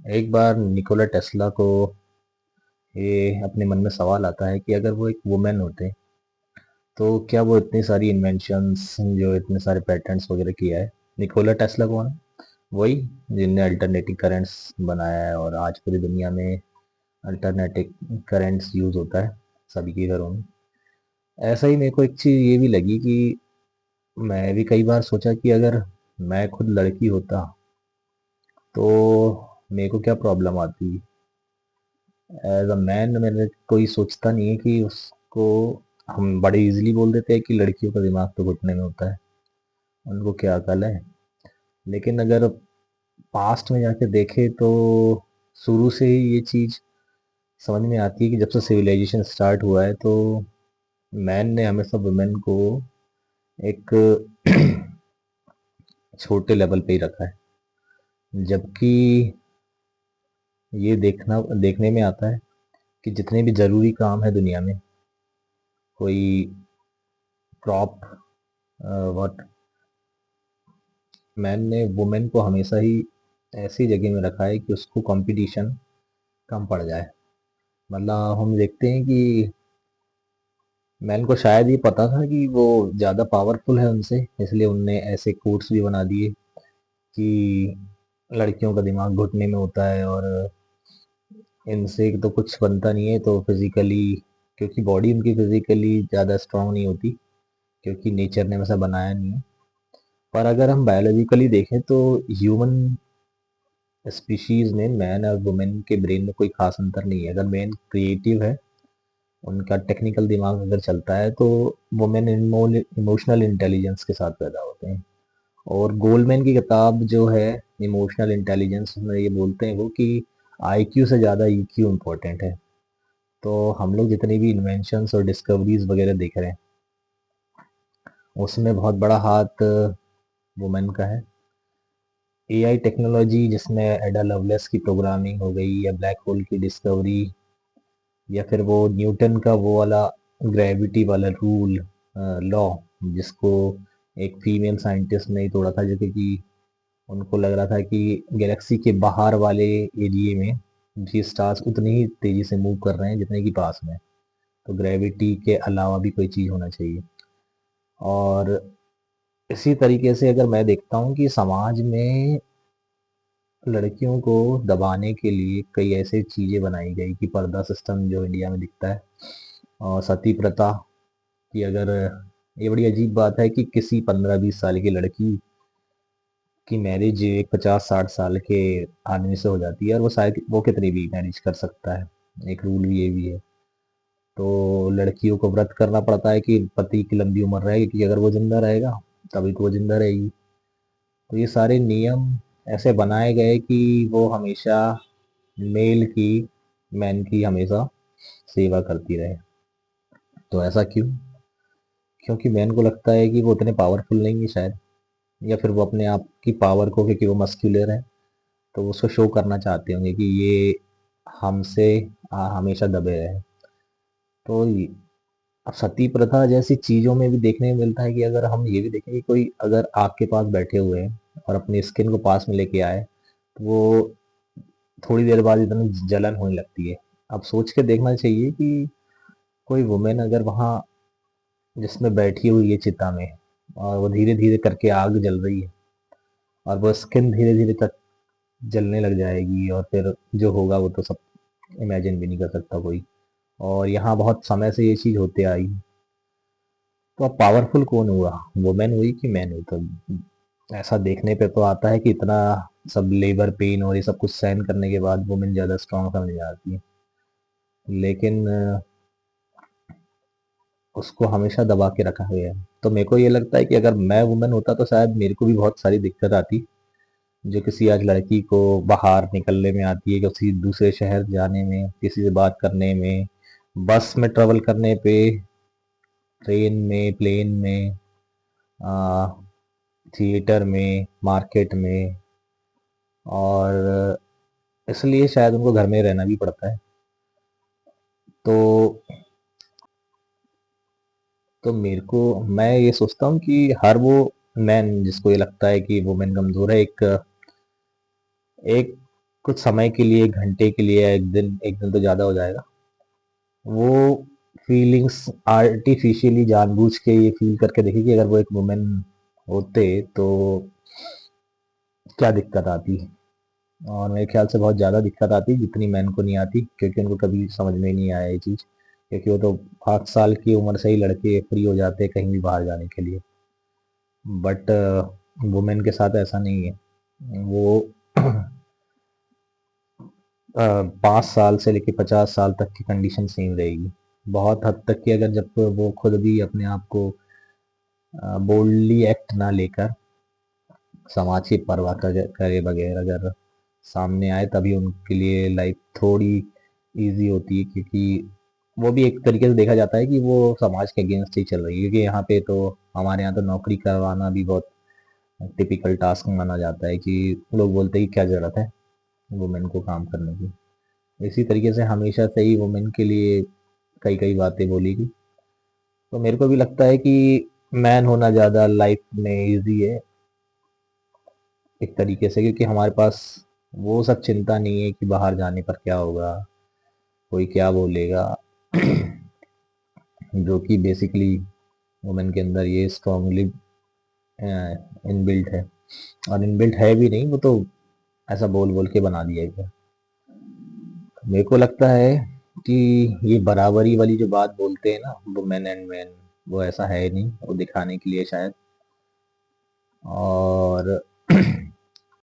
एक बार Nikola Tesla को ये अपने मन में सवाल आता है कि अगर वो एक वुमेन होते तो क्या वो इतनी सारी इन्वेंशंस, जो इतने सारे पेटेंट्स वगैरह किया है। निकोला टेस्ला कौन है? वही जिनने अल्टरनेटिंग करंट्स बनाया है और आज पूरी दुनिया में अल्टरनेटिव करंट्स यूज होता है सभी के घरों में। ऐसा ही मेरे को एक चीज ये भी लगी कि मैं भी कई बार सोचा कि अगर मैं खुद लड़की होता तो मेरे को क्या प्रॉब्लम आती। एज अ मैन मैंने कोई सोचता नहीं है कि उसको हम बड़े इजीली बोल देते हैं कि लड़कियों का दिमाग तो घुटने में होता है, उनको क्या अकल है। लेकिन अगर पास्ट में जाके देखे तो शुरू से ही ये चीज समझ में आती है कि जब से सिविलाइजेशन स्टार्ट हुआ है तो मैन ने हमेशा वुमेन को एक छोटे लेवल पे ही रखा है। जबकि ये देखने में आता है कि जितने भी जरूरी काम है दुनिया में, कोई क्रॉप व्हाट, मैन ने वुमेन को हमेशा ही ऐसी जगह में रखा है कि उसको कंपटीशन कम पड़ जाए। मतलब हम देखते हैं कि मैन को शायद ये पता था कि वो ज़्यादा पावरफुल है उनसे, इसलिए उनने ऐसे कोड्स भी बना दिए कि लड़कियों का दिमाग घुटने में होता है और इनसे तो कुछ बनता नहीं है। तो फिजिकली, क्योंकि बॉडी उनकी फिजिकली ज़्यादा स्ट्रांग नहीं होती, क्योंकि नेचर ने वैसा बनाया नहीं है। पर अगर हम बायोलॉजिकली देखें तो ह्यूमन स्पीशीज में मैन और वुमेन के ब्रेन में कोई खास अंतर नहीं है। अगर मैन क्रिएटिव है, उनका टेक्निकल दिमाग अगर चलता है, तो वुमेन इमोशनल इंटेलिजेंस के साथ पैदा होते हैं। और गोल्डमैन की किताब जो है इमोशनल इंटेलिजेंस में ये बोलते हैं वो कि आईक्यू से ज़्यादा ईक्यू इम्पोर्टेंट है। तो हम लोग जितनी भी इन्वेंशंस और डिस्कवरीज वगैरह देख रहे हैं उसमें बहुत बड़ा हाथ वुमेन का है। एआई टेक्नोलॉजी जिसमें एडा लवलेस की प्रोग्रामिंग हो गई, या ब्लैक होल की डिस्कवरी, या फिर वो न्यूटन का वो वाला ग्रेविटी वाला रूल, लॉ, जिसको एक फीमेल साइंटिस्ट ने ही तोड़ा था, जो कि उनको लग रहा था कि गैलेक्सी के बाहर वाले एरिया में भी स्टार्स उतनी ही तेजी से मूव कर रहे हैं जितने कि पास में। तो ग्रेविटी के अलावा भी कोई चीज़ होना चाहिए। और इसी तरीके से अगर मैं देखता हूँ कि समाज में लड़कियों को दबाने के लिए कई ऐसी चीज़ें बनाई गई कि पर्दा सिस्टम जो इंडिया में दिखता है, और सती प्रथा की, अगर ये बड़ी अजीब बात है कि किसी 15-20 साल की लड़की की मैरिज एक 50-60 साल के आदमी से हो जाती है, और वो शायद वो कितनी भी मैरिज कर सकता है। एक रूल भी ये भी है। तो लड़कियों को व्रत करना पड़ता है कि पति की लंबी उम्र रहे, क्योंकि अगर वो जिंदा रहेगा तभी तो वो जिंदा रहेगी। तो ये सारे नियम ऐसे बनाए गए कि वो हमेशा मेल की मैन की हमेशा सेवा करती रहे। तो ऐसा क्यों? क्योंकि मैन को लगता है कि वो उतने पावरफुल नहीं है शायद, या फिर वो अपने आप की पावर को, क्योंकि वो मस्क्यूलर है तो उसको शो करना चाहते होंगे कि ये हमसे हमेशा दबे रहे। तो अब सती प्रथा जैसी चीजों में भी देखने को मिलता है कि अगर हम ये भी देखें कि कोई अगर आग के पास बैठे हुए हैं और अपनी स्किन को पास में लेके आए, तो वो थोड़ी देर बाद इतना जलन होने लगती है। अब सोच के देखना चाहिए कि कोई वुमेन अगर वहां जिसमें बैठी हुई है चिता में, और वो धीरे धीरे करके आग जल रही है, और वो स्किन धीरे धीरे तक जलने लग जाएगी, और फिर जो होगा वो तो सब इमेजिन भी नहीं कर सकता कोई। और यहाँ बहुत समय से ये चीज होते आई। तो अब पावरफुल कौन हुआ, वुमेन हुई कि मैन हुई? तो ऐसा देखने पे तो आता है कि इतना सब लेबर पेन और ये सब कुछ सहन करने के बाद वुमेन ज्यादा स्ट्रांग समझ में आती है। लेकिन उसको हमेशा दबा के रखा गया है। तो मेरे को ये लगता है कि अगर मैं वुमेन होता तो शायद मेरे को भी बहुत सारी दिक्कत आती, जो किसी आज लड़की को बाहर निकलने में आती है, किसी दूसरे शहर जाने में, किसी से बात करने में, बस में ट्रेवल करने पे, ट्रेन में, प्लेन में, आ, थिएटर में, मार्केट में। और इसलिए शायद उनको घर में रहना भी पड़ता है। तो मेरे को, मैं ये सोचता हूँ कि हर वो मैन जिसको ये लगता है कि वुमेन कमजोर है, एक एक कुछ समय के लिए, एक घंटे के लिए, एक दिन तो ज़्यादा हो जाएगा, वो फीलिंग्स आर्टिफिशियली जानबूझ के ये फील करके देखिए कि अगर वो एक वुमेन होते तो क्या दिक्कत आती। और मेरे ख्याल से बहुत ज़्यादा दिक्कत आती जितनी मैन को नहीं आती, क्योंकि उनको कभी समझ में ही नहीं आया ये चीज़, क्योंकि वो तो 8 साल की उम्र से ही लड़के फ्री हो जाते हैं कहीं भी बाहर जाने के लिए। बट वुमेन के साथ ऐसा नहीं है। वो 5 साल से लेकर 50 साल तक की कंडीशन सेम रहेगी। बहुत हद तक कि अगर जब वो खुद भी अपने आप को बोल्डली एक्ट ना लेकर समाज की परवाह करे बगैर अगर सामने आए, तभी उनके लिए लाइफ थोड़ी इजी होती है, क्योंकि वो भी एक तरीके से देखा जाता है कि वो समाज के अगेंस्ट ही चल रही है, क्योंकि यहाँ पे तो हमारे यहाँ तो नौकरी करवाना भी बहुत टिपिकल टास्क माना जाता है कि लोग बोलते हैं कि क्या जरूरत है वुमेन को काम करने की। इसी तरीके से हमेशा से ही वुमेन के लिए कई कई बातें बोली गई। तो मेरे को भी लगता है कि मैन होना ज़्यादा लाइफ में इजी है एक तरीके से, क्योंकि हमारे पास वो सब चिंता नहीं है कि बाहर जाने पर क्या होगा, कोई क्या बोलेगा। जो कि बेसिकली वुमेन के अंदर ये स्ट्रांगली इनबिल्ट है, और इनबिल्ट है भी नहीं, वो तो ऐसा बोल बोल के बना दिया गया। मेरे को लगता है कि ये बराबरी वाली जो बात बोलते हैं ना, वुमेन एंड मैन, वो ऐसा है नहीं, वो दिखाने के लिए शायद। और